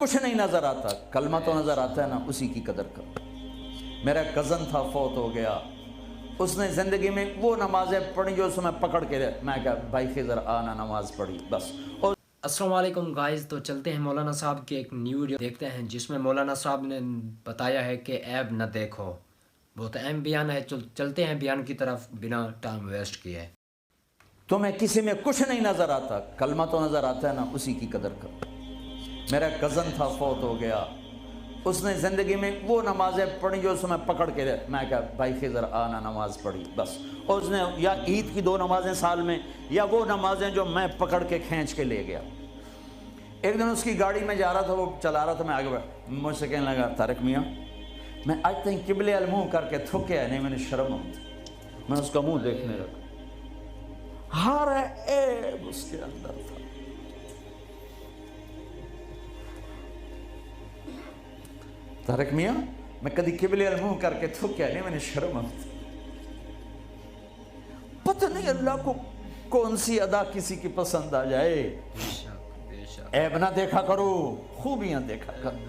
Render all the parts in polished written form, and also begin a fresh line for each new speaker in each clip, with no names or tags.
कुछ नहीं नजर आता, कलमा तो नजर आता है ना, उसी की कदर करो। मेरा कज़न था, फौत हो गया, उसने ज़िंदगी में वो नमाजें पढ़ी जो उसमें पकड़ के मैं क्या भाई खिज़र आना नमाज पढ़ी बस। और
अस्सलाम वालेकुम गाइस, तो चलते हैं मौलाना साहब की एक न्यू वीडियो देखते हैं जिसमें मौलाना साहब ने बताया है कि ऐब न देखो। बहुत अहम बयान है। चलते हैं बयान की तरफ बिना टाइम वेस्ट किए।
तुम्हें किसी में कुछ नहीं नजर आता, कलमा तो नजर आता है ना, उसी की कदर करो। मेरा कज़न था, फौत हो गया, उसने ज़िंदगी में वो नमाजें पढ़ी जो उसमें पकड़ के मैं क्या भाई खिज़र आना नमाज पढ़ी बस। और उसने या ईद की 2 नमाजें साल में, या वो नमाजें जो मैं पकड़ के खींच के ले गया। एक दिन उसकी गाड़ी में जा रहा था, वो चला रहा था, मैं आगे बढ़ा, मुझसे कहने लगा, तारिक मियाँ मैं आज तक किबले अल मुँह करके थुके है नहीं, मैंने शर्म आती। मैं उसका मुँह देखने लगा, हर ऐब उसके अंदर था। तारिक मियाँ मैं कभी किबले अल मुँह करके थुके है नहीं, मैंने शर्म आती। पता नहीं अल्लाह को कौन सी अदा किसी की पसंद आ जाए। ऐब ना देखा करो, खूबियां देखा करो,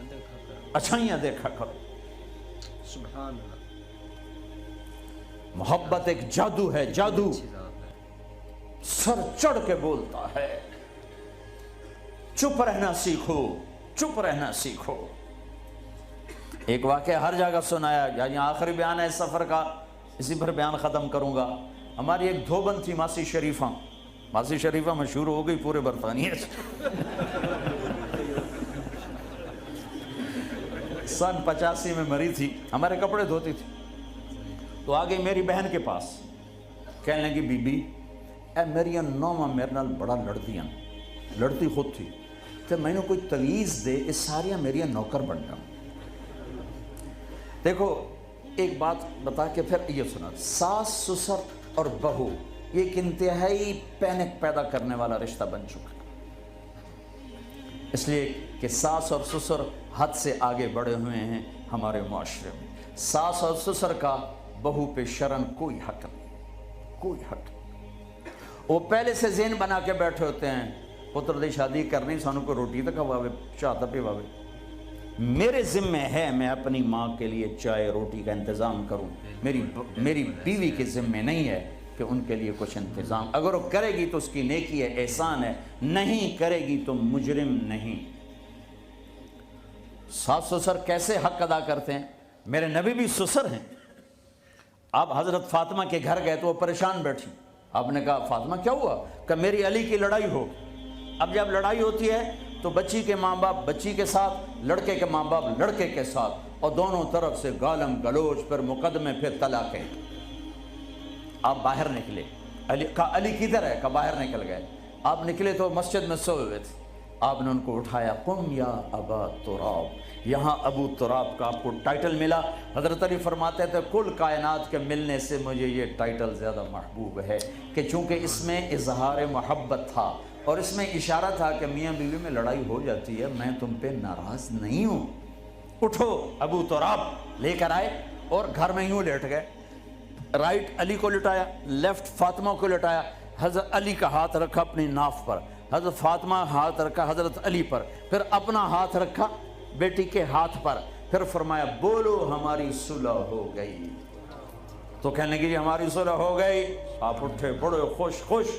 अच्छाइयां देखा करो।
सुभान अल्लाह।
मोहब्बत एक जादू है, जादू सर चढ़ के बोलता है। चुप रहना सीखो, चुप रहना सीखो। एक वाकया हर जगह सुनाया, यानी आखिरी बयान है इस सफर का, इसी पर बयान खत्म करूंगा। हमारी एक धोबन थी, मासी शरीफा। मासी शरीफा मशहूर हो गई पूरे बरतानिया से। सन 85 में मरी थी, हमारे कपड़े धोती थी। तो आ गई मेरी बहन के पास, कहने लगी बीबी ए मेरिया नौमा मेरे नाल बड़ा लड़दियां, लड़ती खुद थी, तो मैंने कोई तवीज़ दे, इस सारिया मेरिया नौकर बन जाऊं। देखो एक बात बता के फिर ये सुना, सास ससुर और बहू ये एक इंतहाई पैनिक पैदा करने वाला रिश्ता बन चुका है। इसलिए कि सास और ससुर हद से आगे बढ़े हुए हैं हमारे माशरे में। सास और ससुर का बहू पे शरण कोई हक नहीं, कोई हक नहीं। वो पहले से ज़हन बना के बैठे होते हैं, पुत्र दी शादी करनी, सानू को रोटी तो खवावे, चाह तो पिवावे। मेरे ज़िम्मे है मैं अपनी माँ के लिए चाय रोटी का इंतज़ाम करूँ, मेरी बीवी के ज़िम्मे नहीं है कि उनके लिए कुछ इंतज़ाम। अगर वो करेगी तो उसकी नेकी है, एहसान है, नहीं करेगी तो मुजरिम नहीं। सास ससुर कैसे हक अदा करते हैं, मेरे नबी भी ससुर हैं। आप हज़रत फातिमा के घर गए तो वो परेशान बैठी, आपने कहा फातिमा क्या हुआ, कि मेरी अली की लड़ाई हो। अब जब लड़ाई होती है तो बच्ची के माँ बाप बच्ची के साथ, लड़के के माँ बाप लड़के के साथ, और दोनों तरफ से गालम गलोच, फिर मुकदमे, फिर तलाक़ें। आप बाहर निकले, अली किधर है, का बाहर निकल गए। आप निकले तो मस्जिद में सोए हुए थे, आपने उनको उठाया, कुम या अबा तुराब। यहाँ अबू तुराब का आपको टाइटल मिला। हज़रत अली फरमाते थे कुल कायनात के मिलने से मुझे ये टाइटल ज़्यादा महबूब है, कि चूँकि इसमें इजहार मोहब्बत था और इसमें इशारा था कि मियाँ बीवी में लड़ाई हो जाती है, मैं तुम पे नाराज़ नहीं हूँ। उठो, अबू तुराब लेकर आए और घर में यूँ लेट गए। राइट अली को लिटाया, लेफ्ट फातिमा को लिटाया। हज़रत अली का हाथ रखा अपनी नाफ पर, हज़रत फातिमा हाथ रखा हज़रत अली पर, फिर अपना हाथ रखा बेटी के हाथ पर, फिर फरमाया बोलो हमारी सुलह हो गई। तो कहने लगी हमारी सुलह हो गई। आप उठे बड़े खुश खुश।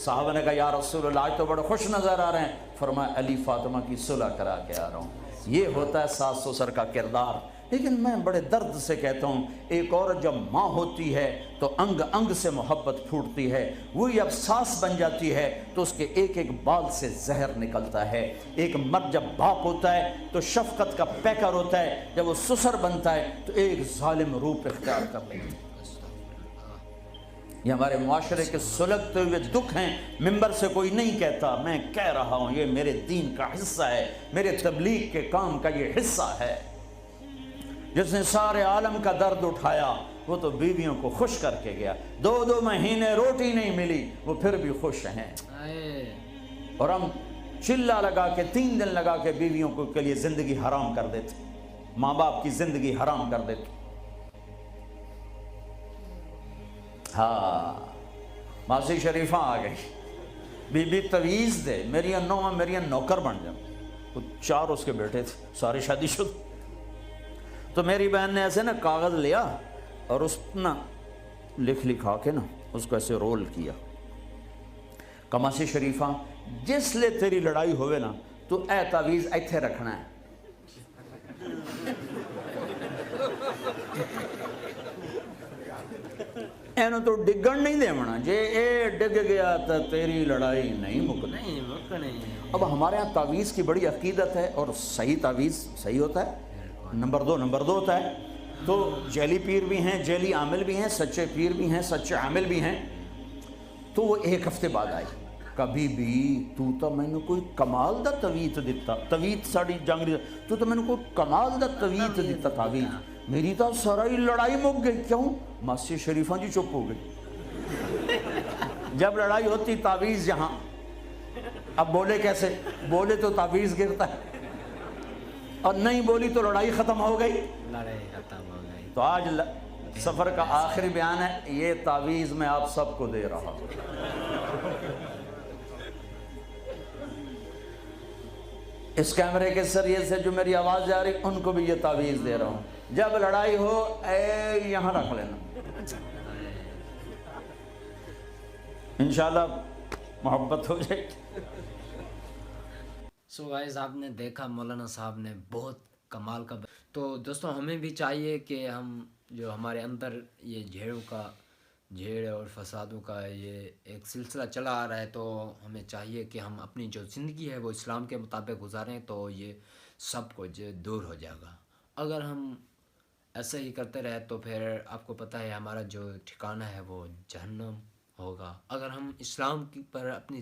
साहबा ने कहा या रसूलल्लाह आज तो बड़े खुश नज़र आ रहे हैं। फरमाया अली फातिमा की सुलह करा के आ रहा हूँ। ये होता है सास ससुर का किरदार। लेकिन मैं बड़े दर्द से कहता हूँ, एक औरत जब माँ होती है तो अंग अंग से मोहब्बत फूटती है, वही अब सास बन जाती है तो उसके एक एक बाल से जहर निकलता है। एक मर्द जब बाप होता है तो शफकत का पैकर होता है, जब वो ससुर बनता है तो एक जालिम रूप इख्तियार कर लेता है। ये हमारे मुआशरे के सुलगते हुए दुख हैं, मिंबर से कोई नहीं कहता, मैं कह रहा हूँ, ये मेरे दीन का हिस्सा है, मेरे तबलीग के काम का ये हिस्सा है। जिसने सारे आलम का दर्द उठाया वो तो बीवियों को खुश करके गया। 2-2 महीने रोटी नहीं मिली, वो फिर भी खुश हैं। और हम चिल्ला लगा के 3 दिन लगा के बीवियों को के लिए जिंदगी हराम कर देते, माँ बाप की जिंदगी हराम कर देते। हाँ, मासी शरीफा आ गई, बीबी तवीज़ दे, मेरिया नौमा मेरिया नौकर बन जाओ। وہ 4 اس کے بیٹے تھے، سارے شادی شدہ. تو میری بہن نے ایسے نا کاغذ لیا اور اس نا لکھا کے نا اس کو ایسے رول کیا. کماسی شریفہ جس لے تیری لڑائی ہوئے نا تو اے تعویذ ایتھے رکھنا ہے. اینو تو ڈگن نہیں دیونا، جے اے ڈگ گیا تو تیری لڑائی نہیں مکنے. اب ہمارے ہاں تعویذ کی بڑی عقیدت ہے، اور صحیح تعویذ صحیح ہوتا ہے. نمبر 2 ہوتا ہے. تو جیلی پیر بھی ہیں، جیلی عامل بھی ہیں، سچے پیر بھی ہیں، سچے عامل بھی ہیں. تو وہ 1 ہفتے بعد آئی. کبھی بھی تو میں نے کوئی کمال دا تویت دیتا، تویت ساڑی جنگ تو میں نے کوئی کمال دا تویت دیتا تعویذ، میری تو ساری لڑائی مک گئی. کیوں؟ ماسی شریفہ جی چپ ہو گئی. جب لڑائی ہوتی تعویذ یہاں، اب بولے کیسے؟ بولے تو تعویذ گرتا ہے، اور نہیں بولی تو لڑائی ختم ہو گئی. تو آج سفر کا آخری بیان ہے، یہ تعویذ میں آپ سب کو دے رہا ہوں. اس کیمرے کے ذریعے سے جو میری آواز جا رہی ان کو بھی یہ تعویذ دے رہا ہوں. جب لڑائی ہو اے یہاں رکھ لینا، انشاءاللہ محبت ہو جائے.
سو گائز آپ نے دیکھا مولانا صاحب نے بہت کمال کا. تو دوستوں ہمیں بھی چاہیے کہ ہم جو ہمارے اندر یہ جھیڑ اور فسادوں کا یہ ایک سلسلہ چلا آ رہا ہے، تو ہمیں چاہیے کہ ہم اپنی جو زندگی ہے وہ اسلام کے مطابق گزاریں، تو یہ سب کچھ دور ہو جائے گا. اگر ہم ایسے ہی کرتے رہے تو پھر آپ کو پتہ ہے ہمارا جو ٹھکانہ ہے وہ جہنم ہوگا. اگر ہم اسلام پر اپنی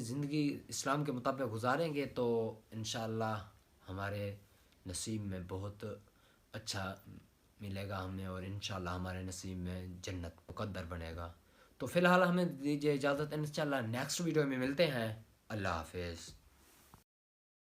زندگی اسلام کے مطابق گزاریں گے تو انشاءاللہ ہمارے نصیب میں بہت اچھا ملے گا ہمیں، اور انشاءاللہ ہمارے نصیب میں جنت مقدر بنے گا. تو فی الحال ہمیں دیجیے اجازت، انشاءاللہ نیکسٹ ویڈیو میں ملتے ہیں. اللہ حافظ.